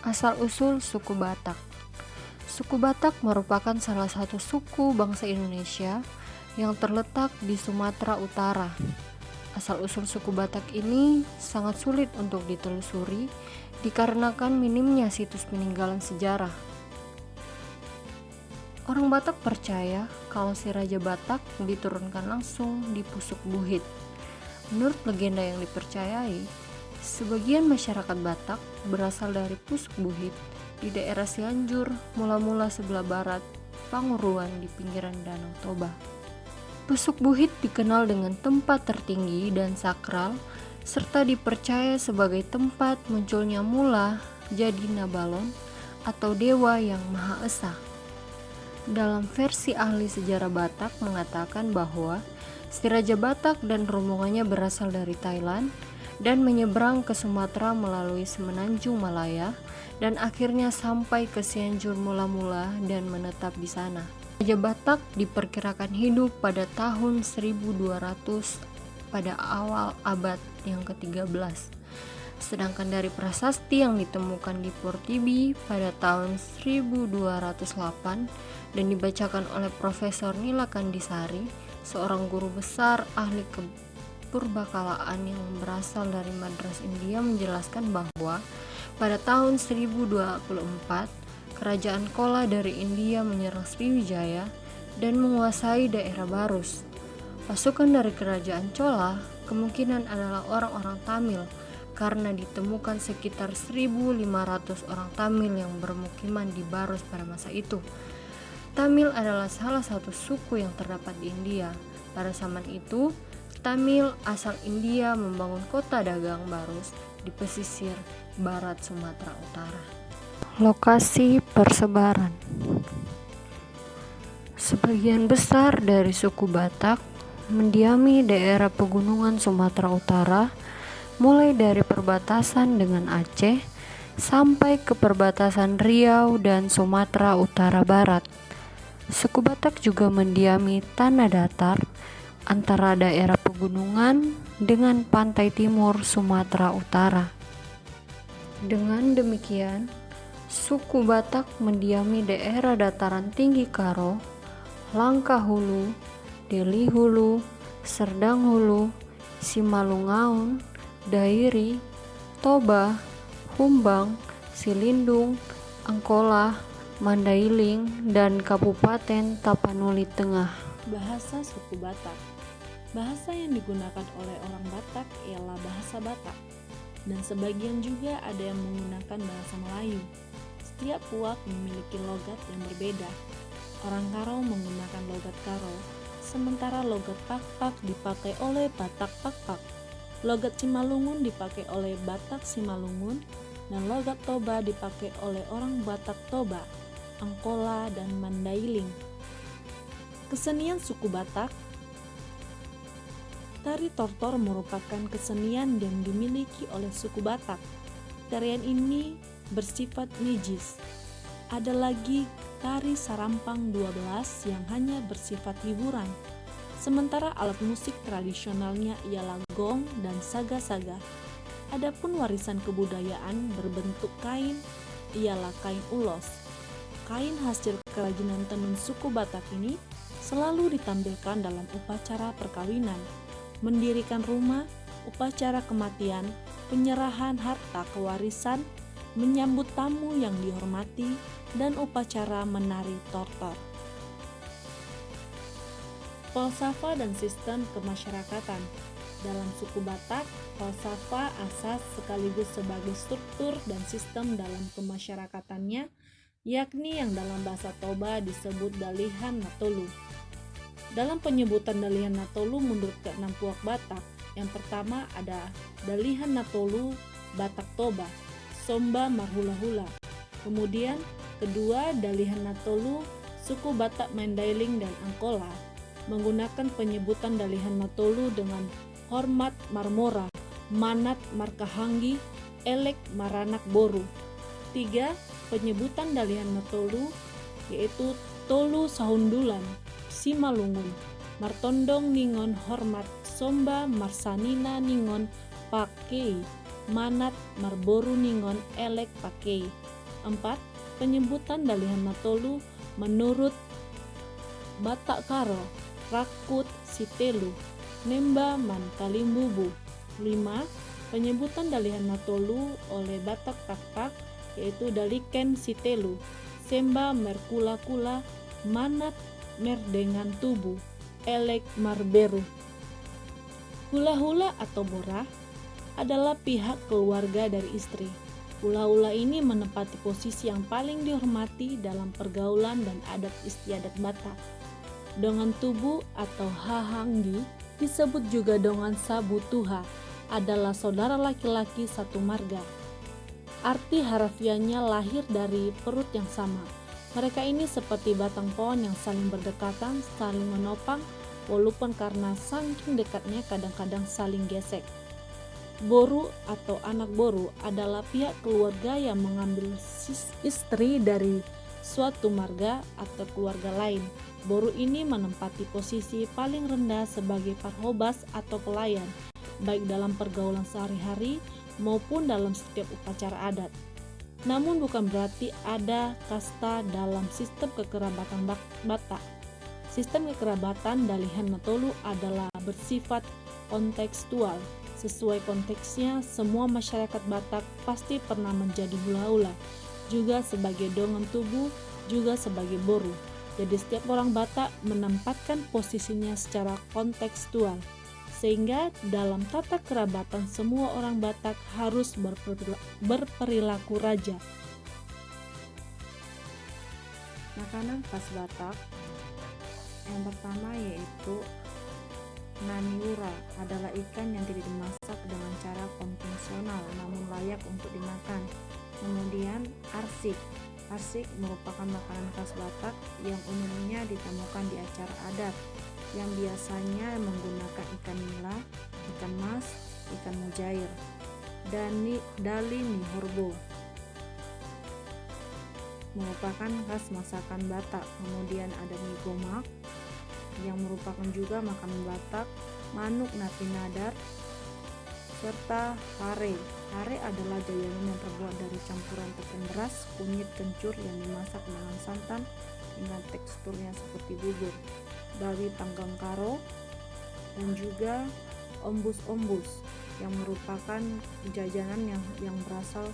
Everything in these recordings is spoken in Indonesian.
Asal-usul suku Batak. Suku Batak merupakan salah satu suku bangsa Indonesia yang terletak di Sumatera Utara. Asal-usul suku Batak ini sangat sulit untuk ditelusuri dikarenakan minimnya situs peninggalan sejarah. Orang Batak percaya kalau si Raja Batak diturunkan langsung di Pusuk Buhit. Menurut legenda yang dipercayai, sebagian masyarakat Batak berasal dari Pusuk Buhit di daerah Cianjur, mula-mula sebelah barat Panguruan di pinggiran Danau Toba. Pusuk Buhit dikenal dengan tempat tertinggi dan sakral, serta dipercaya sebagai tempat munculnya Mula Jadi Nabalon atau dewa yang Maha Esa. Dalam versi ahli sejarah Batak mengatakan bahwa si Raja Batak dan rombongannya berasal dari Thailand dan menyeberang ke Sumatera melalui Semenanjung Malaya dan akhirnya sampai ke Cianjur mula-mula dan menetap di sana. Raja Batak diperkirakan hidup pada tahun 1200 pada awal abad yang ke-13. Sedangkan dari prasasti yang ditemukan di Portibi pada tahun 1208 dan dibacakan oleh Profesor Nila Kandisari, seorang guru besar ahli kepurbakalaan yang berasal dari Madras India, menjelaskan bahwa pada tahun 1024 Kerajaan Chola dari India menyerang Sriwijaya dan menguasai daerah Barus. Pasukan dari Kerajaan Chola kemungkinan adalah orang-orang Tamil karena ditemukan sekitar 1.500 orang Tamil yang bermukiman di Barus pada masa itu. Tamil adalah salah satu suku yang terdapat di India. Pada zaman itu, Tamil asal India membangun kota dagang Barus di pesisir barat Sumatera Utara. Lokasi persebaran. Sebagian besar dari suku Batak mendiami daerah pegunungan Sumatera Utara, mulai dari perbatasan dengan Aceh sampai ke perbatasan Riau dan Sumatera Utara Barat. Suku Batak juga mendiami tanah datar antara daerah pegunungan dengan pantai timur Sumatera Utara. Dengan demikian, suku Batak mendiami daerah dataran tinggi Karo, Langkah Hulu, Deli Hulu, Serdang Hulu, Simalungaun, Dairi, Toba, Humbang, Silindung, Angkola, Mandailing, dan Kabupaten Tapanuli Tengah. Bahasa suku Batak. Bahasa yang digunakan oleh orang Batak ialah bahasa Batak, dan sebagian juga ada yang menggunakan bahasa Melayu. Setiap puak memiliki logat yang berbeda. Orang Karo menggunakan logat Karo, sementara logat Pakpak dipakai oleh Batak Pakpak. Logat Simalungun dipakai oleh Batak Simalungun, dan logat Toba dipakai oleh orang Batak Toba, Angkola, dan Mandailing. Kesenian suku Batak. Tari Tortor merupakan kesenian yang dimiliki oleh suku Batak. Tarian ini bersifat nejis. Ada lagi tari Sarampang 12 yang hanya bersifat hiburan. Sementara alat musik tradisionalnya ialah gong dan saga-saga. Adapun warisan kebudayaan berbentuk kain ialah kain ulos. Kain hasil kerajinan tenun suku Batak ini selalu ditampilkan dalam upacara perkawinan, mendirikan rumah, upacara kematian, penyerahan harta kewarisan, menyambut tamu yang dihormati, dan upacara menari tortor. Falsafah dan sistem kemasyarakatan. Dalam suku Batak, falsafah asas sekaligus sebagai struktur dan sistem dalam kemasyarakatannya, yakni yang dalam bahasa Toba disebut Dalihan Natolu. Dalam penyebutan Dalihan Natolu menurut ke-6 puak Batak, yang pertama ada Dalihan Natolu Batak Toba, Somba Marhula-hula. Kemudian kedua Dalihan Natolu suku Batak Mandailing dan Angkola, menggunakan penyebutan Dalihan Natolu dengan Hormat Marmora, Manat Markahanggi, Elek Maranak Boru. 3. Penyebutan Dalihan Natolu yaitu Tolu Sahundulan, Simalungun, Martondong Ningon Hormat, Somba Marsanina Ningon Pakei, Manat Marboru Ningon Elek Pakei. 4. Penyebutan Dalihan Natolu menurut Batak Karo, Rakut Sitelu, Nemba Man Kalimbubu. 5. Penyebutan Dalihan Natolu oleh Batak Tak-Tak yaitu Daliken Sitelu, Semba Merkula-kula, Manat Merdengan Tubuh, Elek Marberu. Hula-hula atau borah adalah pihak keluarga dari istri. Hula-hula ini menempati posisi yang paling dihormati dalam pergaulan dan adat istiadat Batak. Dongan tubuh atau hahanggi disebut juga dongan sabu tuha, adalah saudara laki-laki satu marga. Arti harafiahnya lahir dari perut yang sama. Mereka ini seperti batang pohon yang saling berdekatan, saling menopang, walaupun karena saking dekatnya kadang-kadang saling gesek. Boru atau anak boru adalah pihak keluarga yang mengambil istri dari suatu marga atau keluarga lain. Boru ini menempati posisi paling rendah sebagai parhobas atau pelayan, baik dalam pergaulan sehari-hari maupun dalam setiap upacara adat. Namun bukan berarti ada kasta dalam sistem kekerabatan Batak. Sistem kekerabatan Dalihan Natolu adalah bersifat kontekstual. Sesuai konteksnya, semua masyarakat Batak pasti pernah menjadi hula-hula, juga sebagai dongan tubuh, juga sebagai boru. Jadi setiap orang Batak menempatkan posisinya secara kontekstual, sehingga dalam tata kerabatan semua orang Batak harus berperilaku raja. Makanan khas Batak yang pertama yaitu naniura, adalah ikan yang tidak dimasak dengan cara konvensional namun layak untuk dimakan. Kemudian arsik. Arsik merupakan makanan khas Batak yang umumnya ditemukan di acara adat, yang biasanya menggunakan ikan nila, ikan mas, ikan mujair. Dali nihorbo merupakan khas masakan Batak. Kemudian ada mie gomak yang merupakan juga makanan Batak, manuk nasi nadar, serta hare. Hare adalah jajanan yang terbuat dari campuran tepung beras, kunyit kencur yang dimasak dengan santan dengan teksturnya seperti bubur, bawi panggang karo, dan juga ombus-ombus yang merupakan jajanan yang berasal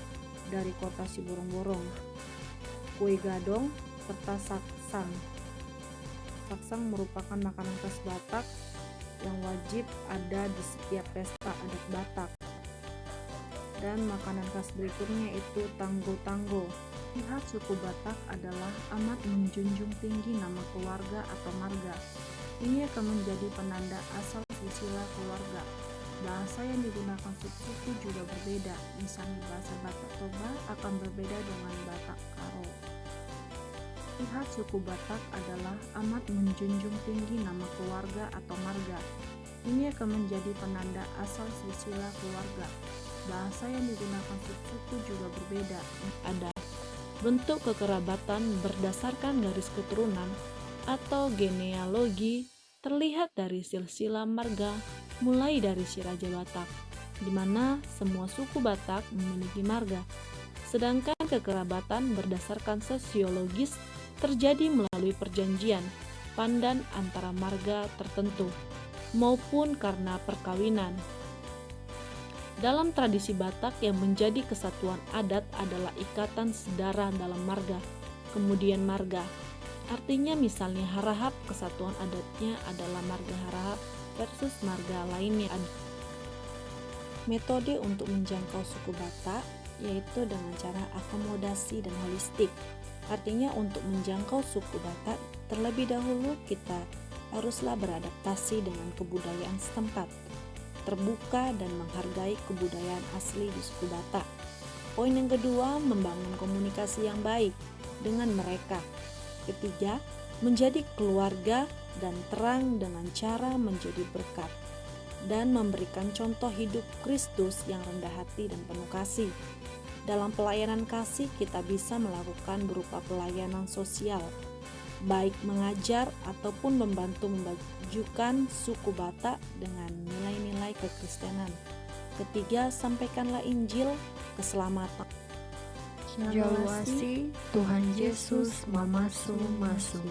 dari kota Siborong-borong, kue gadong, serta saksang. Saksang merupakan makanan khas Batak yang wajib ada di setiap pesta adat Batak. Dan makanan khas berikutnya itu tanggo-tanggo. Pihak suku Batak adalah amat menjunjung tinggi nama keluarga atau marga. Ini akan menjadi penanda asal silsilah keluarga. Bahasa yang digunakan suku juga berbeda. Misalnya bahasa Batak Toba akan berbeda dengan Batak Karo. Pihak suku Batak adalah amat menjunjung tinggi nama keluarga atau marga. Ini akan menjadi penanda asal silsilah keluarga. Bahasa yang digunakan suku juga berbeda. Ada bentuk kekerabatan berdasarkan garis keturunan atau genealogi terlihat dari silsilah marga mulai dari si Raja Batak, di mana semua suku Batak memiliki marga. Sedangkan kekerabatan berdasarkan sosiologis terjadi melalui perjanjian pandan antara marga tertentu maupun karena perkawinan. Dalam tradisi Batak yang menjadi kesatuan adat adalah ikatan sedarah dalam marga. Kemudian marga, artinya misalnya harahap, kesatuan adatnya adalah marga harahap versus marga lainnya. Metode untuk menjangkau suku Batak yaitu dengan cara akomodasi dan holistik. Artinya untuk menjangkau suku Batak, terlebih dahulu kita haruslah beradaptasi dengan kebudayaan setempat, terbuka dan menghargai kebudayaan asli di suku Batak. Poin yang kedua, membangun komunikasi yang baik dengan mereka. Ketiga, menjadi keluarga dan terang dengan cara menjadi berkat dan memberikan contoh hidup Kristus yang rendah hati dan penuh kasih. Dalam pelayanan kasih kita bisa melakukan berupa pelayanan sosial, baik mengajar ataupun membantu memajukan suku Batak dengan nilai-nilai kekristenan. Ketiga, sampaikanlah Injil keselamatan. Jaluasi Tuhan Yesus mamasu masu.